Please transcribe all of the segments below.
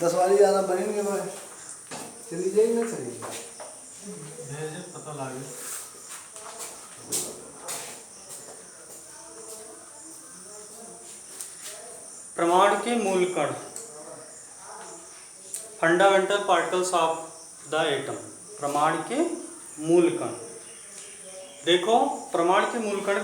10 वाली ज़्यादा बनेंगे भाई, चली जाएगी ना चलेगी पता लगे। प्रमाण के मूल कण, fundamental particles of the atom. प्रमाण के मूल कण। देखो, प्रमाण के मूल कण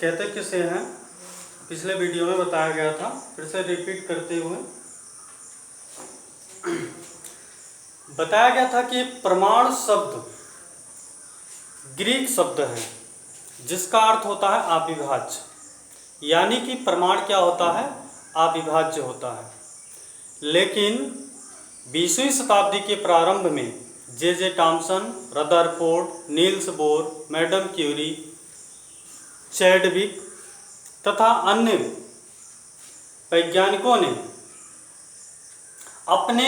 कहते किसे हैं, पिछले वीडियो में बताया गया था, फिर से रिपीट करते हुए बताया गया था कि प्रमाण शब्द ग्रीक शब्द है जिसका अर्थ होता है अविभाज्य। यानी कि प्रमाण क्या होता है, अविभाज्य होता है। लेकिन 20वीं शताब्दी के प्रारंभ में J Thomson, Rutherford, Niels Bohr, Madam Curie, Chadwick तथा अन्य वैज्ञानिकों ने अपने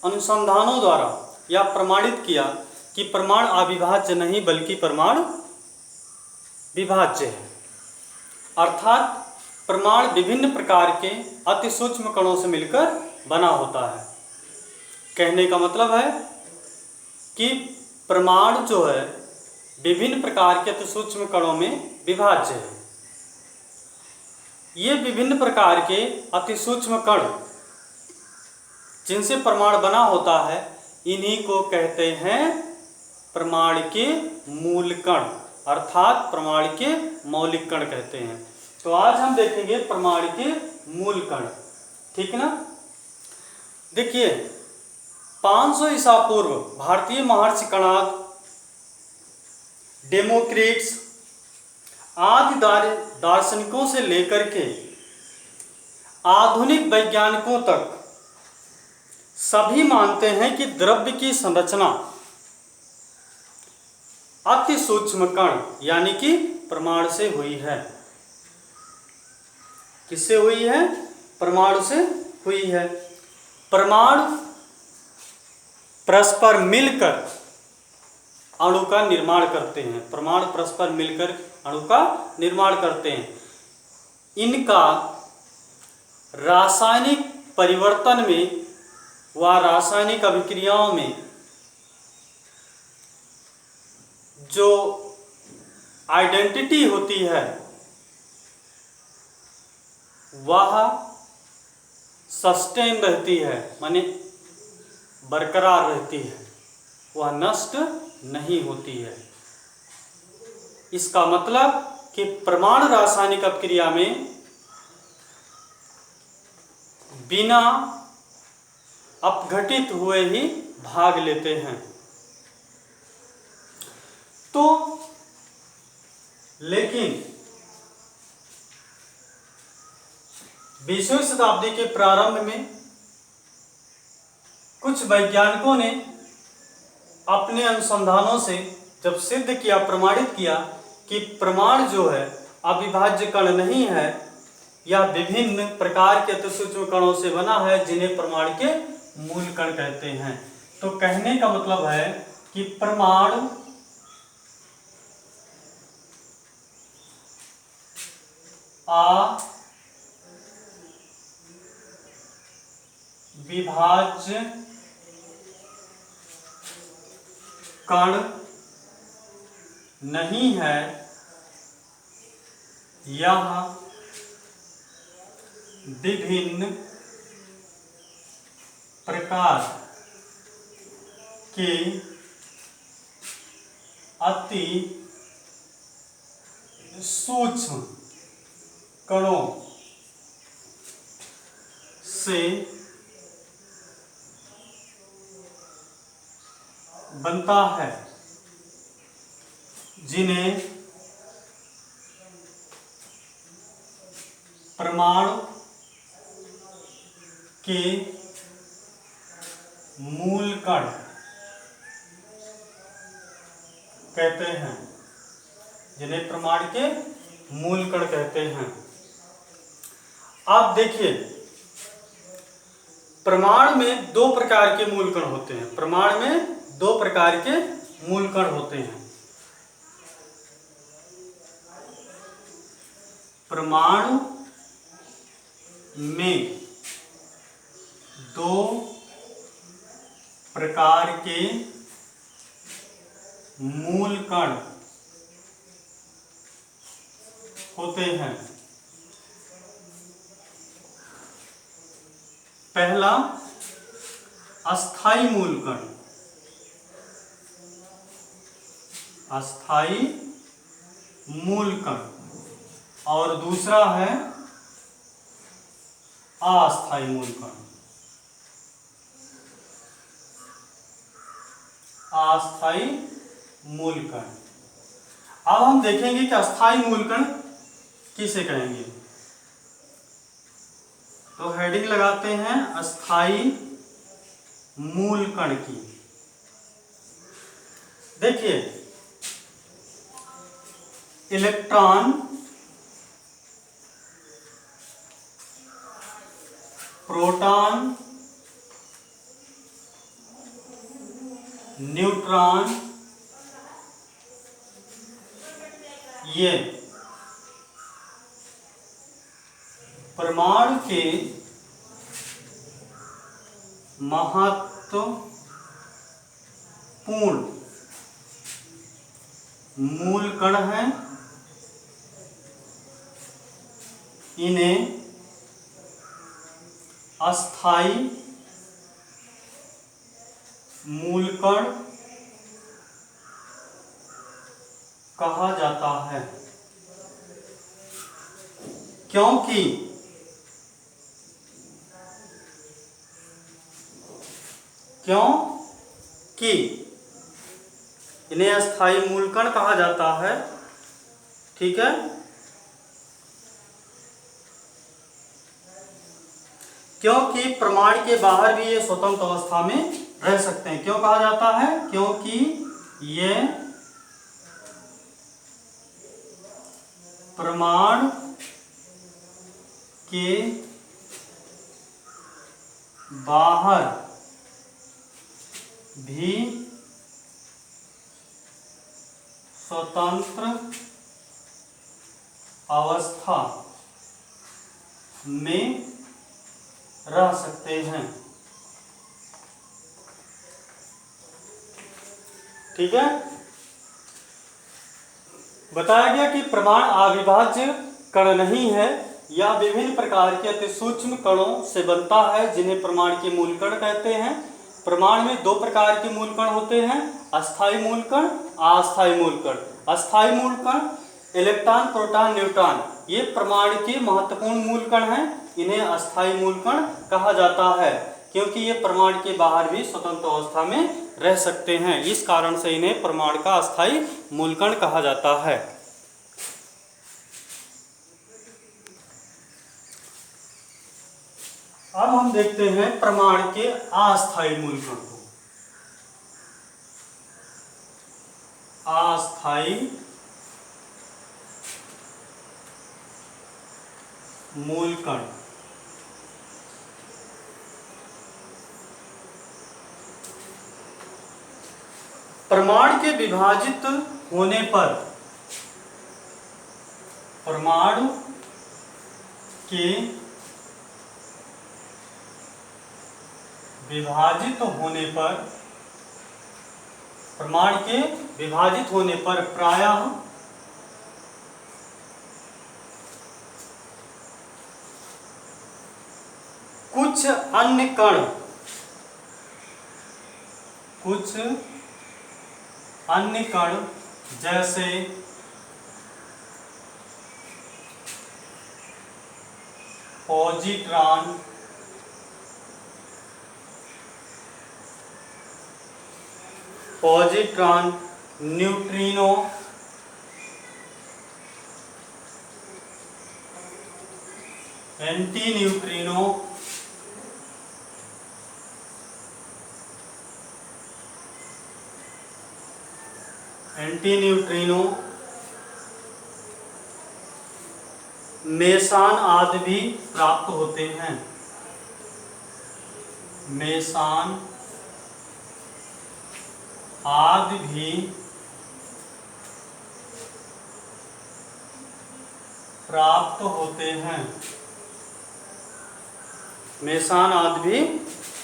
अनुसंधानों द्वारा यह प्रमाणित किया कि प्रमाण अविभाज्य नहीं बल्कि प्रमाण विभाज्य है। अर्थात प्रमाण विभिन्न प्रकार के अति सूक्ष्म कणों से मिलकर बना होता है। कहने का मतलब है कि प्रमाण जो है विभिन्न प्रकार के अति सूक्ष्म कणों में विभाज्य है। ये विभिन्न प्रकार के अति सूक्ष्म कण जिनसे प्रमाण बना होता है, इन्हीं को कहते हैं प्रमाण के मूल कण, अर्थात प्रमाण के मौलिक कण कहते हैं। तो आज हम देखेंगे प्रमाण के मूल कण, ठीक ना। देखिए, 500 ईसा पूर्व भारतीय महर्षि कणाद, डेमोक्रिट्स आदि दार्शनिकों से लेकर के आधुनिक वैज्ञानिकों तक सभी मानते हैं कि द्रव्य की संरचना अति सूक्ष्म कण यानी कि प्रमाण से हुई है। किससे हुई है? परमाणु से हुई है। परमाणु परस्पर मिलकर अणु का निर्माण करते हैं। परमाणु परस्पर मिलकर अणु का निर्माण करते हैं। इनका रासायनिक परिवर्तन में व रासायनिक अभिक्रियाओं में जो आइडेंटिटी होती है वह सस्टेन रहती है, माने बरकरार रहती है, वह नष्ट नहीं होती है। इसका मतलब कि परमाणु रासायनिक अभिक्रिया में बिना अपघटित हुए ही भाग लेते हैं। तो लेकिन 20वीं शताब्दी के प्रारंभ में कुछ वैज्ञानिकों ने अपने अनुसंधानों से जब सिद्ध किया, प्रमाणित किया कि प्रमाण जो है अविभाज्य कण नहीं है, यह विभिन्न प्रकार के अति सूक्ष्म कणों से बना है जिन्हें प्रमाण के मूल कण कहते हैं। तो कहने का मतलब है कि प्रमाण अविभाज्य कण नहीं है, यह विभिन्न प्रकार के अति सूक्ष्म कणों से बनता है, जिन्हें परमाणु के मूल कण कहते हैं, जिन्हें प्रमाण के मूल कण कहते हैं। आप देखिए, प्रमाण में दो प्रकार के मूल कण होते हैं। प्रमाण में दो प्रकार के मूल कण होते हैं। परमाणु में दो प्रकार के मूल कण होते हैं। पहला अस्थाई मूल कण, अस्थाई मूल कण, और दूसरा है अस्थाई मूल कण, अस्थाई मूल कण। अब हम देखेंगे कि अस्थाई मूल कण किसे कहेंगे। तो हेडिंग लगाते हैं अस्थाई मूल कण की। देखिए, इलेक्ट्रॉन, प्रोटॉन, न्यूट्रॉन, ये परमाणु के महत्वपूर्ण मूल कण हैं। इन्हें अस्थाई मूल कण कहा जाता है, क्योंकि इन्हें अस्थाई मूल कण कहा जाता है। ठीक है, क्योंकि परमाणु के बाहर भी ये स्वतंत्र अवस्था में रह सकते हैं। क्यों कहा जाता है? क्योंकि ये परमाणु के बाहर भी स्वतंत्र अवस्था में रह सकते हैं। ठीक है, बताया गया कि परमाणु अविभाज्य कण नहीं है, या विभिन्न प्रकार के अति सूक्ष्म कणों से बनता है, जिन्हें परमाणु के मूल कण कहते हैं। परमाणु में दो प्रकार के मूल कण होते हैं, अस्थाई मूल कण, अस्थाई मूल कण। अस्थाई मूल कण इलेक्ट्रॉन, प्रोटॉन, न्यूट्रॉन, ये परमाणु के महत्वपूर्ण मूल कण हैं। इन्हें अस्थाई मूल कण कहा जाता है, क्योंकि ये परमाणु के बाहर भी स्वतंत्र अवस्था में रह सकते हैं। इस कारण से इन्हें परमाणु का अस्थाई मूल कण कहा जाता है। अब हम देखते हैं परमाणु के अस्थाई मूल कण को। अस्थाई मूल कण, परमाणु के विभाजित होने पर, परमाणु के विभाजित होने पर, परमाणु के विभाजित होने पर प्रायः कुछ अन्य कण, कुछ अन्य कण जैसे positron, neutrino, anti neutrino, Mason आदि भी प्राप्त होते हैं। मेसान आदि भी प्राप्त होते हैं। मेसान आदि भी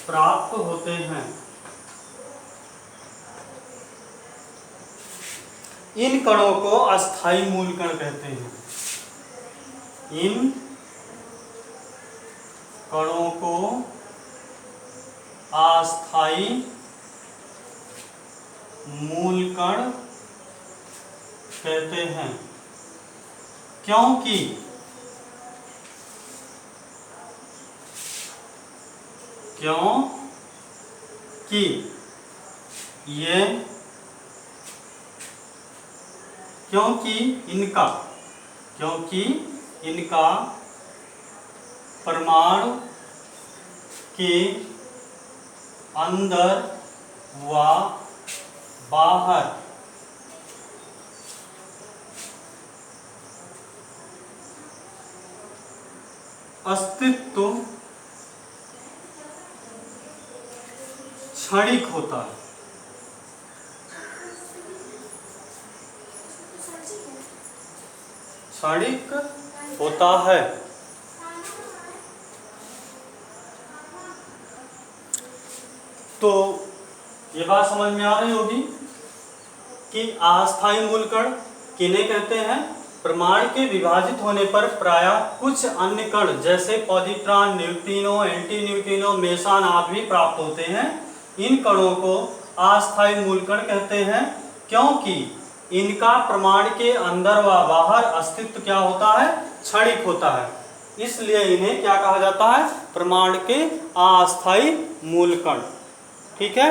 प्राप्त होते हैं। इन कणों को अस्थाई मूल कण कहते हैं। इन कणों को अस्थाई मूल कण कहते हैं, क्योंकि इनका परमाणु के अंदर व बाहर अस्तित्व क्षणिक होता है। क्षणिक होता है। तो ये बात समझ में आ रही होगी कि अस्थायी मूल कण किन्हें कहते हैं? परमाणु के विभाजित होने पर प्रायः कुछ अन्य कण जैसे positron, neutrino, anti neutrino, mason आदि भी प्राप्त होते हैं। इन कणों को अस्थायी मूल कण कहते हैं, क्योंकि इनका परमाणु के अंदर व बाहर अस्तित्व क्या होता है? क्षणिक होता है। इसलिए इन्हें क्या कहा जाता है? परमाणु के अस्थायी मूल कण। ठीक है।